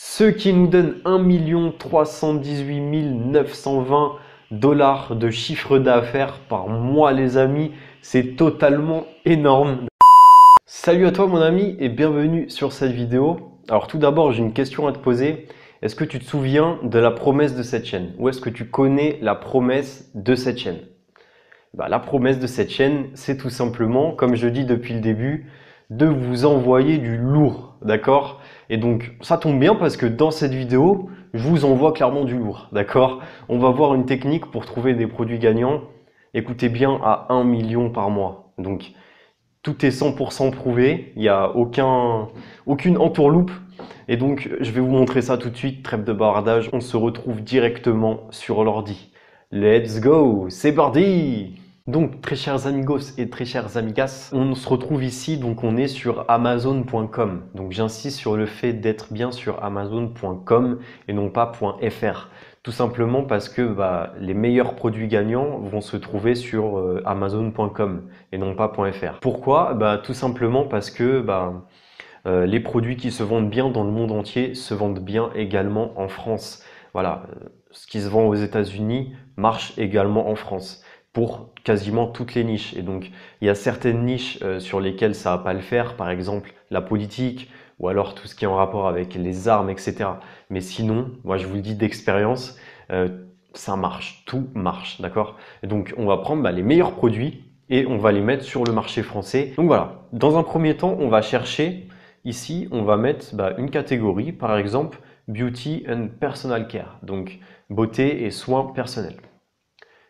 Ce qui nous donne 1 318 920 $ de chiffre d'affaires par mois, les amis. C'est totalement énorme. Salut à toi mon ami et bienvenue sur cette vidéo. Alors tout d'abord, j'ai une question à te poser. Est-ce que tu te souviens de la promesse de cette chaîne? Ou est-ce que tu connais la promesse de cette chaîne? La promesse de cette chaîne, c'est tout simplement, comme je dis depuis le début, de vous envoyer du lourd, d'accord? Et donc, ça tombe bien parce que dans cette vidéo, je vous envoie clairement du lourd, d'accord? On va voir une technique pour trouver des produits gagnants, écoutez bien, à 1 million par mois. Donc, tout est 100% prouvé, il n'y a aucune entourloupe. Et donc, je vais vous montrer ça tout de suite, trêve de bavardage, on se retrouve directement sur l'ordi. Let's go, c'est parti! Donc, très chers amigos et très chères amigas, on se retrouve ici, donc on est sur Amazon.com. Donc, j'insiste sur le fait d'être bien sur Amazon.com et non pas .fr. Tout simplement parce que les meilleurs produits gagnants vont se trouver sur Amazon.com et non pas .fr. Pourquoi? Tout simplement parce que les produits qui se vendent bien dans le monde entier se vendent bien également en France. Voilà, ce qui se vend aux États-Unis marche également en France pour quasiment toutes les niches. Et donc, il y a certaines niches sur lesquelles ça va pas le faire, par exemple la politique ou alors tout ce qui est en rapport avec les armes, etc. Mais sinon, moi je vous le dis d'expérience, ça marche, tout marche, d'accord? Et donc, on va prendre les meilleurs produits et on va les mettre sur le marché français. Donc voilà, dans un premier temps, on va chercher. Ici, on va mettre une catégorie, par exemple, Beauty and Personal Care, donc beauté et soins personnels.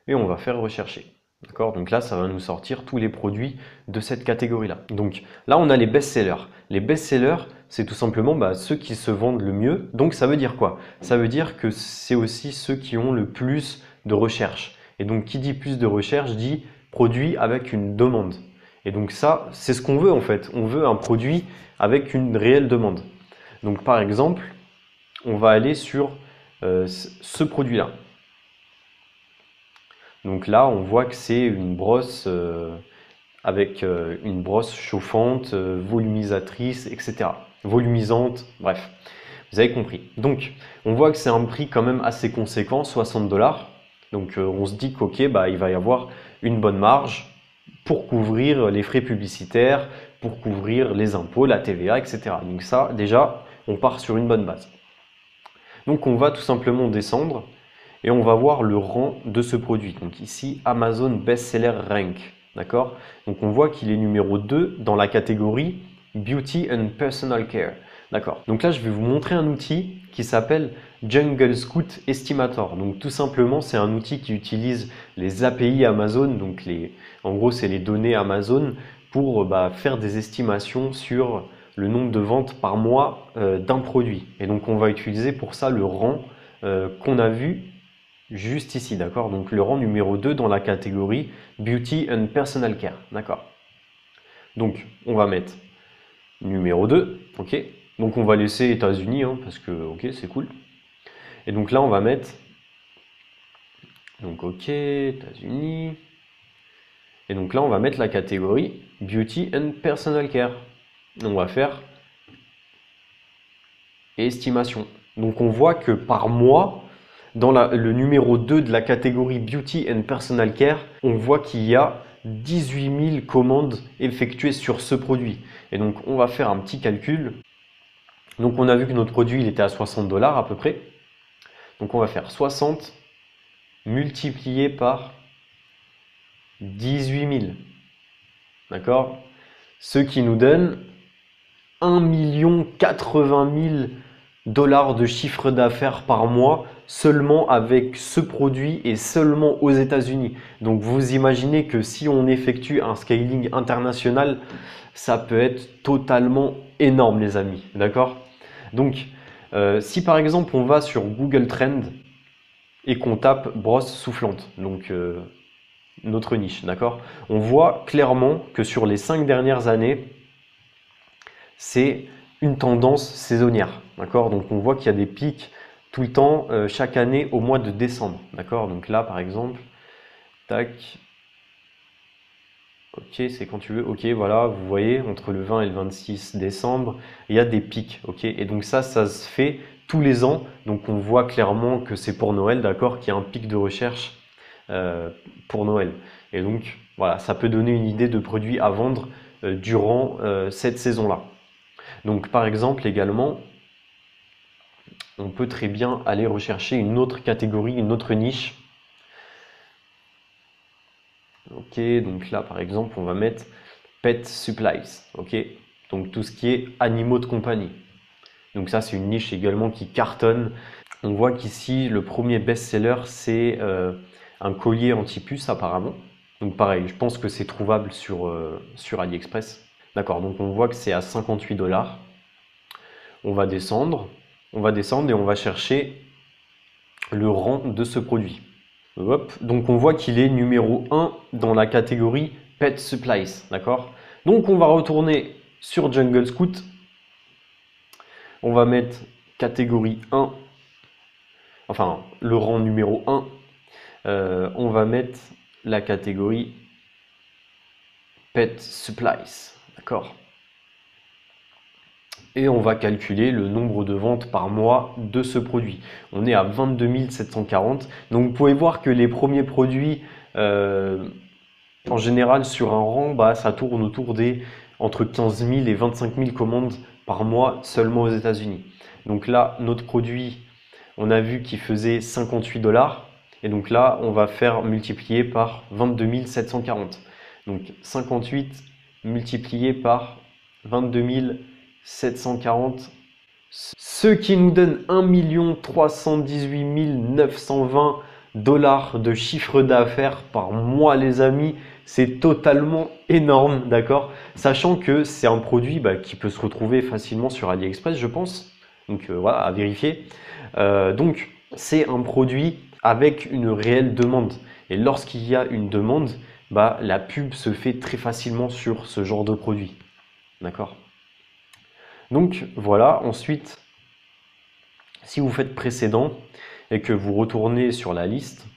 Et on va faire rechercher. D'accord? Donc là, ça va nous sortir tous les produits de cette catégorie-là. Donc là, on a les best-sellers. Les best-sellers, c'est tout simplement ceux qui se vendent le mieux. Donc ça veut dire quoi? Ça veut dire que c'est aussi ceux qui ont le plus de recherches. Et donc qui dit plus de recherches dit produit avec une demande. Et donc ça, c'est ce qu'on veut en fait. On veut un produit avec une réelle demande. Donc par exemple, on va aller sur ce produit-là. Donc là, on voit que c'est une brosse avec une brosse chauffante, volumisatrice, etc. Volumisante, bref, vous avez compris. Donc, on voit que c'est un prix quand même assez conséquent, 60 $. Donc, on se dit qu'ok, il va y avoir une bonne marge pour couvrir les frais publicitaires, pour couvrir les impôts, la TVA, etc. Donc ça, déjà, on part sur une bonne base. Donc, on va tout simplement descendre. Et on va voir le rang de ce produit. Donc ici, Amazon Bestseller Rank. D'accord? Donc on voit qu'il est numéro 2 dans la catégorie Beauty and Personal Care. D'accord? Donc là, je vais vous montrer un outil qui s'appelle Jungle Scout Estimator. Donc tout simplement, c'est un outil qui utilise les API Amazon. Donc en gros, c'est les données Amazon pour faire des estimations sur le nombre de ventes par mois d'un produit. Et donc on va utiliser pour ça le rang qu'on a vu juste ici, d'accord? Donc le rang numéro 2 dans la catégorie Beauty and Personal Care, d'accord? Donc on va mettre numéro 2, ok? Donc on va laisser États-Unis, parce que ok, c'est cool. Et donc là on va mettre, donc ok, États-Unis. Et donc là on va mettre la catégorie Beauty and Personal Care. On va faire estimation. Donc on voit que par mois, dans le numéro 2 de la catégorie Beauty and Personal Care, on voit qu'il y a 18 000 commandes effectuées sur ce produit. Et donc, on va faire un petit calcul. Donc, on a vu que notre produit il était à 60 $ à peu près. Donc, on va faire 60 multiplié par 18 000. D'accord? Ce qui nous donne 1 080 000 $ de chiffre d'affaires par mois seulement avec ce produit et seulement aux États-Unis. Donc vous imaginez que si on effectue un scaling international, ça peut être totalement énorme les amis, d'accord? Donc si par exemple on va sur Google Trend et qu'on tape brosse soufflante, donc notre niche, d'accord? On voit clairement que sur les 5 dernières années, c'est une tendance saisonnière, d'accord? Donc on voit qu'il y a des pics tout le temps, chaque année au mois de décembre, d'accord? Donc là par exemple, tac, ok, c'est quand tu veux, ok, voilà, vous voyez, entre le 20 et le 26 décembre, il y a des pics, ok? Et donc ça se fait tous les ans. Donc on voit clairement que c'est pour Noël, d'accord, qu'il y a un pic de recherche pour Noël. Et donc voilà, ça peut donner une idée de produits à vendre durant cette saison-là. Donc par exemple également, on peut très bien aller rechercher une autre catégorie, une autre niche. Ok, donc là par exemple, on va mettre Pet Supplies. Ok, donc tout ce qui est animaux de compagnie. Donc ça, c'est une niche également qui cartonne. On voit qu'ici, le premier best-seller, c'est un collier anti-puce apparemment. Donc pareil, je pense que c'est trouvable sur AliExpress. D'accord, donc on voit que c'est à 58 $. On va descendre et on va chercher le rang de ce produit. Hop. Donc on voit qu'il est numéro 1 dans la catégorie Pet Supplies. D'accord. Donc on va retourner sur Jungle Scout. On va mettre catégorie 1, enfin le rang numéro 1. On va mettre la catégorie Pet Supplies. D'accord. Et on va calculer le nombre de ventes par mois de ce produit. On est à 22 740. Donc vous pouvez voir que les premiers produits, en général sur un rang, bah, ça tourne autour des entre 15 000 et 25 000 commandes par mois seulement aux États-Unis. Donc là, notre produit, on a vu qu'il faisait 58 $. Et donc là, on va faire multiplier par 22 740. Donc 58 multiplié par 22 740, ce qui nous donne 1 318 920 $ de chiffre d'affaires par mois, les amis. C'est totalement énorme, d'accord? Sachant que c'est un produit qui peut se retrouver facilement sur AliExpress, je pense. Donc voilà, à vérifier. Donc c'est un produit avec une réelle demande. Et lorsqu'il y a une demande, la pub se fait très facilement sur ce genre de produit. D'accord? Donc voilà, ensuite, si vous faites précédent et que vous retournez sur la liste,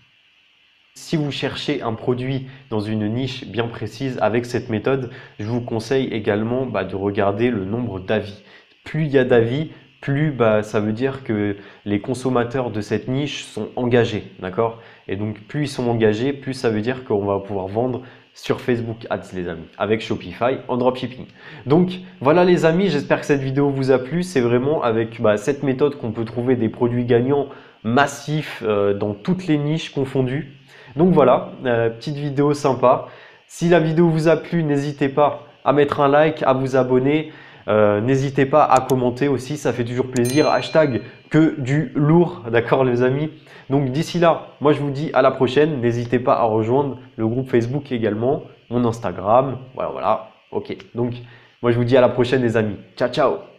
si vous cherchez un produit dans une niche bien précise avec cette méthode, je vous conseille également de regarder le nombre d'avis. Plus il y a d'avis, plus ça veut dire que les consommateurs de cette niche sont engagés, d'accord? Et donc plus ils sont engagés, plus ça veut dire qu'on va pouvoir vendre sur Facebook Ads, les amis, avec Shopify en dropshipping. Donc voilà les amis, j'espère que cette vidéo vous a plu. C'est vraiment avec cette méthode qu'on peut trouver des produits gagnants massifs dans toutes les niches confondues. Donc voilà, petite vidéo sympa. Si la vidéo vous a plu, n'hésitez pas à mettre un like, à vous abonner. N'hésitez pas à commenter aussi, ça fait toujours plaisir. Hashtag que du lourd, d'accord les amis? Donc d'ici là, moi je vous dis à la prochaine. N'hésitez pas à rejoindre le groupe Facebook également, mon Instagram. Voilà, ok. Donc moi je vous dis à la prochaine les amis. Ciao, ciao!